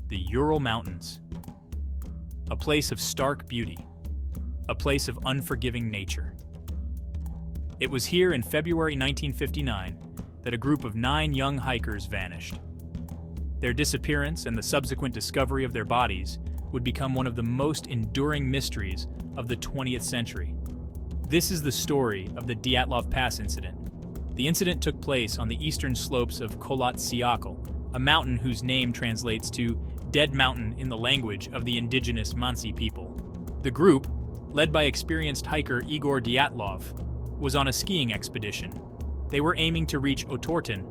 the Ural Mountains. A place of stark beauty, a place of unforgiving nature. It was here in February 1959 that a group of 9 young hikers vanished. Their disappearance and the subsequent discovery of their bodies would become one of the most enduring mysteries of the 20th century. This is the story of the Dyatlov Pass Incident. The incident took place on the eastern slopes of Syakhl, a mountain whose name translates to Dead Mountain in the language of the indigenous Mansi people. The group, led by experienced hiker Igor Dyatlov, was on a skiing expedition. They were aiming to reach Otorten,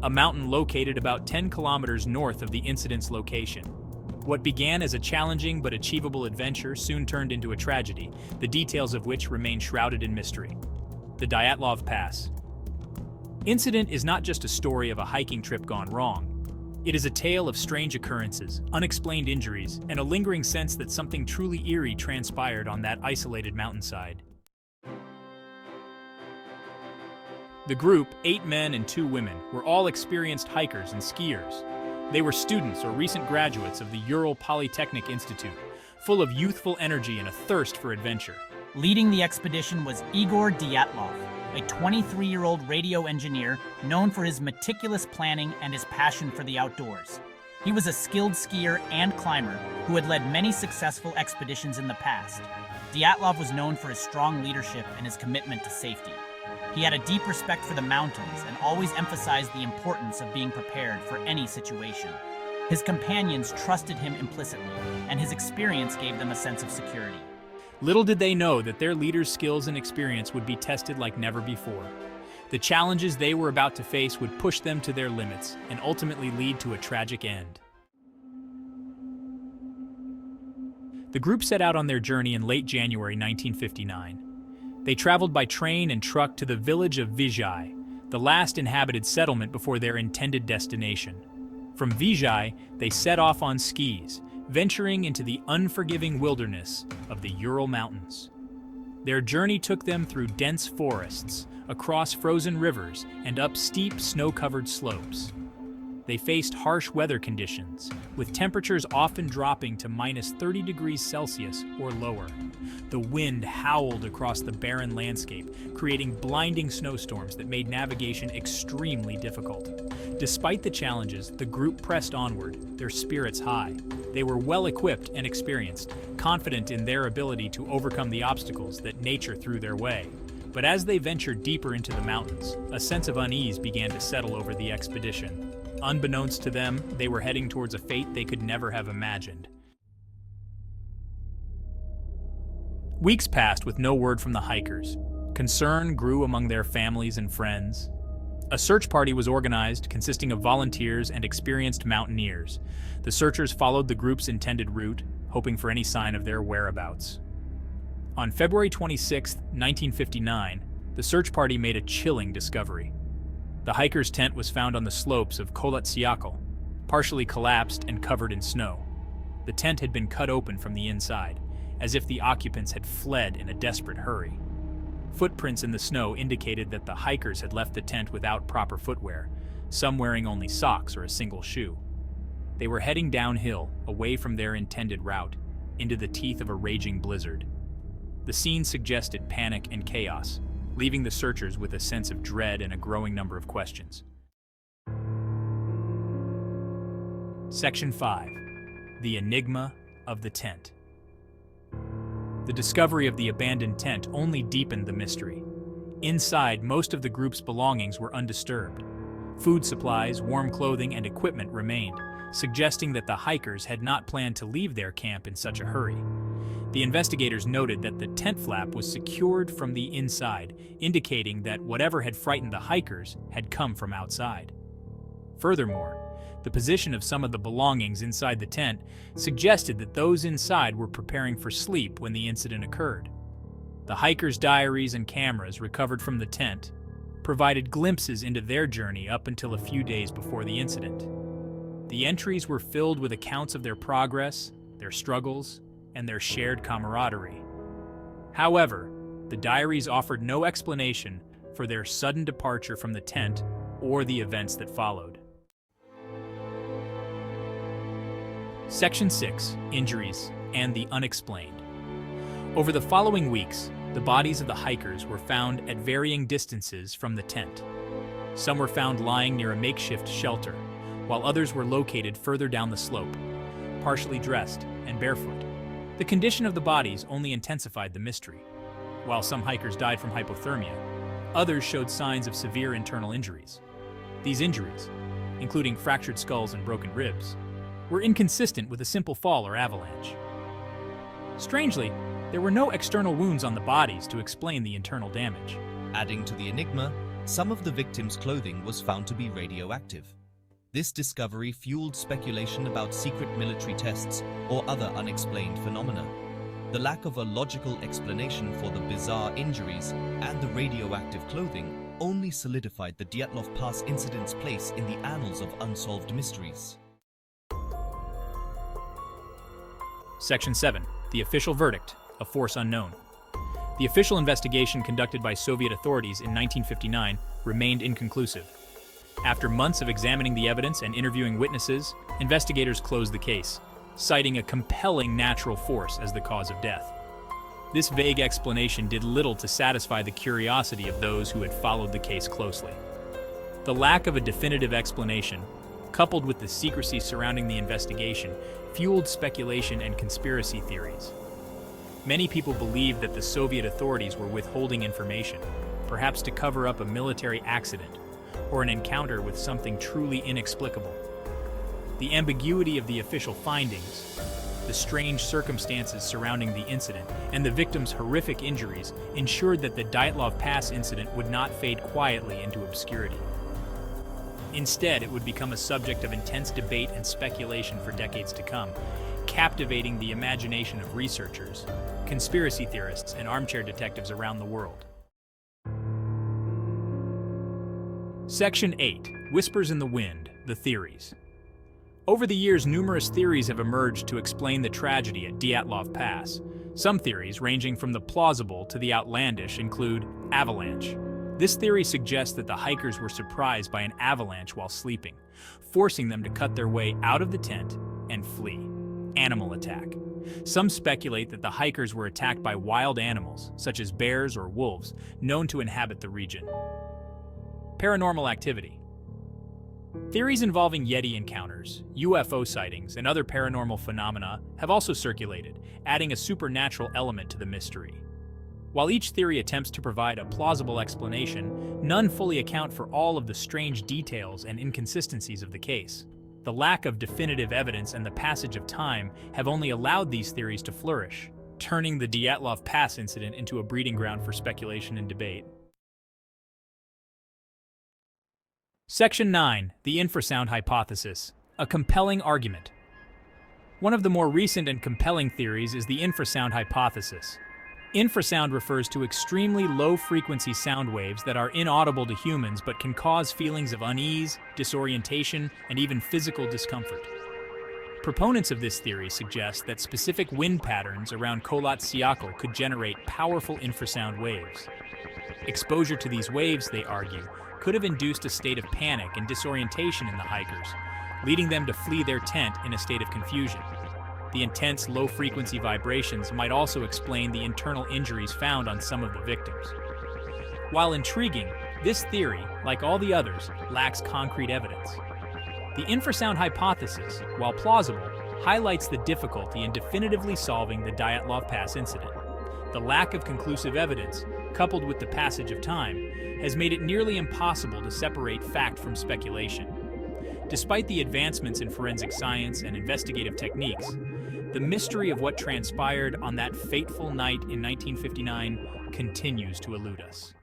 a mountain located about 10 kilometers north of the incident's location. What began as a challenging but achievable adventure soon turned into a tragedy, the details of which remain shrouded in mystery. The Dyatlov Pass Incident is not just a story of a hiking trip gone wrong. It is a tale of strange occurrences, unexplained injuries, and a lingering sense that something truly eerie transpired on that isolated mountainside. The group, 8 men and 2 women, were all experienced hikers and skiers. They were students or recent graduates of the Ural Polytechnic Institute, full of youthful energy and a thirst for adventure. Leading the expedition was Igor Dyatlov, a 23-year-old radio engineer known for his meticulous planning and his passion for the outdoors. He was a skilled skier and climber who had led many successful expeditions in the past. Dyatlov was known for his strong leadership and his commitment to safety. He had a deep respect for the mountains and always emphasized the importance of being prepared for any situation. His companions trusted him implicitly, and his experience gave them a sense of security. Little did they know that their leaders' skills and experience would be tested like never before. The challenges they were about to face would push them to their limits and ultimately lead to a tragic end. The group set out on their journey in late January 1959. They traveled by train and truck to the village of Vizhai, the last inhabited settlement before their intended destination. From Vizhai, they set off on skis, venturing into the unforgiving wilderness of the Ural Mountains. Their journey took them through dense forests, across frozen rivers, and up steep, snow-covered slopes. They faced harsh weather conditions, with temperatures often dropping to -30 degrees Celsius or lower. The wind howled across the barren landscape, creating blinding snowstorms that made navigation extremely difficult. Despite the challenges, the group pressed onward, their spirits high. They were well-equipped and experienced, confident in their ability to overcome the obstacles that nature threw their way. But as they ventured deeper into the mountains, a sense of unease began to settle over the expedition. Unbeknownst to them, they were heading towards a fate they could never have imagined. Weeks passed with no word from the hikers. Concern grew among their families and friends. A search party was organized, consisting of volunteers and experienced mountaineers. The searchers followed the group's intended route, hoping for any sign of their whereabouts. On February 26, 1959, the search party made a chilling discovery. The hiker's tent was found on the slopes of Syakhl, partially collapsed and covered in snow. The tent had been cut open from the inside, as if the occupants had fled in a desperate hurry. Footprints in the snow indicated that the hikers had left the tent without proper footwear, some wearing only socks or a single shoe. They were heading downhill, away from their intended route, into the teeth of a raging blizzard. The scene suggested panic and chaos, leaving the searchers with a sense of dread and a growing number of questions. Section 5. The Enigma of the Tent. The discovery of the abandoned tent only deepened the mystery. Inside, most of the group's belongings were undisturbed. Food supplies, warm clothing, and equipment remained, suggesting that the hikers had not planned to leave their camp in such a hurry. The investigators noted that the tent flap was secured from the inside, indicating that whatever had frightened the hikers had come from outside. Furthermore, the position of some of the belongings inside the tent suggested that those inside were preparing for sleep when the incident occurred. The hikers' diaries and cameras recovered from the tent provided glimpses into their journey up until a few days before the incident. The entries were filled with accounts of their progress, their struggles, and their shared camaraderie. However, the diaries offered no explanation for their sudden departure from the tent or the events that followed. Section 6, Injuries and the Unexplained. Over the following weeks, the bodies of the hikers were found at varying distances from the tent. Some were found lying near a makeshift shelter, while others were located further down the slope, partially dressed and barefoot. The condition of the bodies only intensified the mystery. While some hikers died from hypothermia, others showed signs of severe internal injuries. These injuries, including fractured skulls and broken ribs, were inconsistent with a simple fall or avalanche. Strangely, there were no external wounds on the bodies to explain the internal damage. Adding to the enigma, some of the victims' clothing was found to be radioactive. This discovery fueled speculation about secret military tests or other unexplained phenomena. The lack of a logical explanation for the bizarre injuries and the radioactive clothing only solidified the Dyatlov Pass Incident's place in the annals of unsolved mysteries. Section 7. The official verdict, a force unknown. The official investigation conducted by Soviet authorities in 1959 remained inconclusive. After months of examining the evidence and interviewing witnesses, investigators closed the case, citing a compelling natural force as the cause of death. This vague explanation did little to satisfy the curiosity of those who had followed the case closely. The lack of a definitive explanation, coupled with the secrecy surrounding the investigation, fueled speculation and conspiracy theories. Many people believed that the Soviet authorities were withholding information, perhaps to cover up a military accident or an encounter with something truly inexplicable. The ambiguity of the official findings, the strange circumstances surrounding the incident, and the victims' horrific injuries ensured that the Dyatlov Pass incident would not fade quietly into obscurity. Instead, it would become a subject of intense debate and speculation for decades to come, captivating the imagination of researchers, conspiracy theorists, and armchair detectives around the world. Section 8. Whispers in the Wind, the Theories. Over the years, numerous theories have emerged to explain the tragedy at Dyatlov Pass. Some theories, ranging from the plausible to the outlandish, include avalanche. This theory suggests that the hikers were surprised by an avalanche while sleeping, forcing them to cut their way out of the tent and flee. Animal attack. Some speculate that the hikers were attacked by wild animals, such as bears or wolves, known to inhabit the region. Paranormal activity. Theories involving Yeti encounters, UFO sightings, and other paranormal phenomena have also circulated, adding a supernatural element to the mystery. While each theory attempts to provide a plausible explanation, none fully account for all of the strange details and inconsistencies of the case. The lack of definitive evidence and the passage of time have only allowed these theories to flourish, turning the Dyatlov Pass incident into a breeding ground for speculation and debate. Section 9. The Infrasound Hypothesis, a compelling argument. One of the more recent and compelling theories is the infrasound hypothesis. Infrasound refers to extremely low-frequency sound waves that are inaudible to humans but can cause feelings of unease, disorientation, and even physical discomfort. Proponents of this theory suggest that specific wind patterns around Kholat Syakhl could generate powerful infrasound waves. Exposure to these waves, they argue, could have induced a state of panic and disorientation in the hikers, leading them to flee their tent in a state of confusion. The intense low-frequency vibrations might also explain the internal injuries found on some of the victims. While intriguing, this theory, like all the others, lacks concrete evidence. The infrasound hypothesis, while plausible, highlights the difficulty in definitively solving the Dyatlov Pass incident. The lack of conclusive evidence, coupled with the passage of time, has made it nearly impossible to separate fact from speculation. Despite the advancements in forensic science and investigative techniques, the mystery of what transpired on that fateful night in 1959 continues to elude us.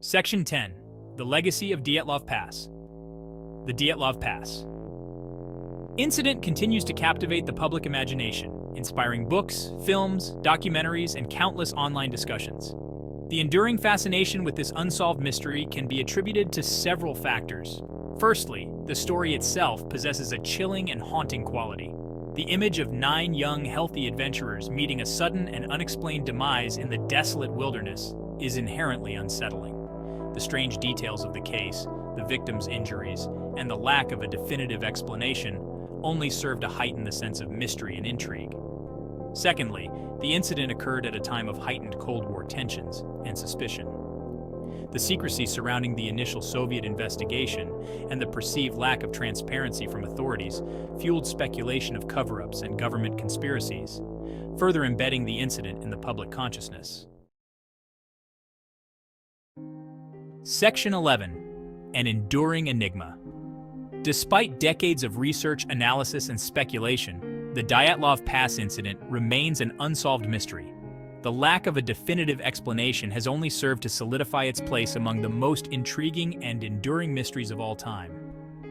Section 10. The Legacy of Dyatlov Pass. The Dyatlov Pass incident continues to captivate the public imagination, inspiring books, films, documentaries, and countless online discussions. The enduring fascination with this unsolved mystery can be attributed to several factors. Firstly, the story itself possesses a chilling and haunting quality. The image of 9 young, healthy adventurers meeting a sudden and unexplained demise in the desolate wilderness is inherently unsettling. The strange details of the case, the victims' injuries, and the lack of a definitive explanation only served to heighten the sense of mystery and intrigue. Secondly, the incident occurred at a time of heightened Cold War tensions and suspicion. The secrecy surrounding the initial Soviet investigation and the perceived lack of transparency from authorities fueled speculation of cover-ups and government conspiracies, further embedding the incident in the public consciousness. Section 11. An Enduring Enigma. Despite decades of research, analysis, and speculation, the Dyatlov Pass Incident remains an unsolved mystery. The lack of a definitive explanation has only served to solidify its place among the most intriguing and enduring mysteries of all time.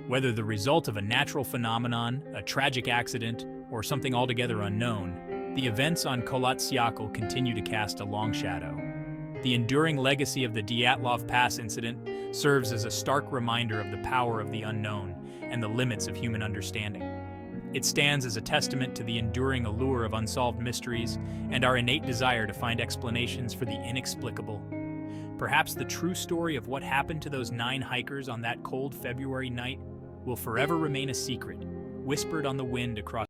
Whether the result of a natural phenomenon, a tragic accident, or something altogether unknown, the events on Kholat Syakhl continue to cast a long shadow. The enduring legacy of the Dyatlov Pass Incident serves as a stark reminder of the power of the unknown and the limits of human understanding. It stands as a testament to the enduring allure of unsolved mysteries and our innate desire to find explanations for the inexplicable. Perhaps the true story of what happened to those 9 hikers on that cold February night will forever remain a secret, whispered on the wind across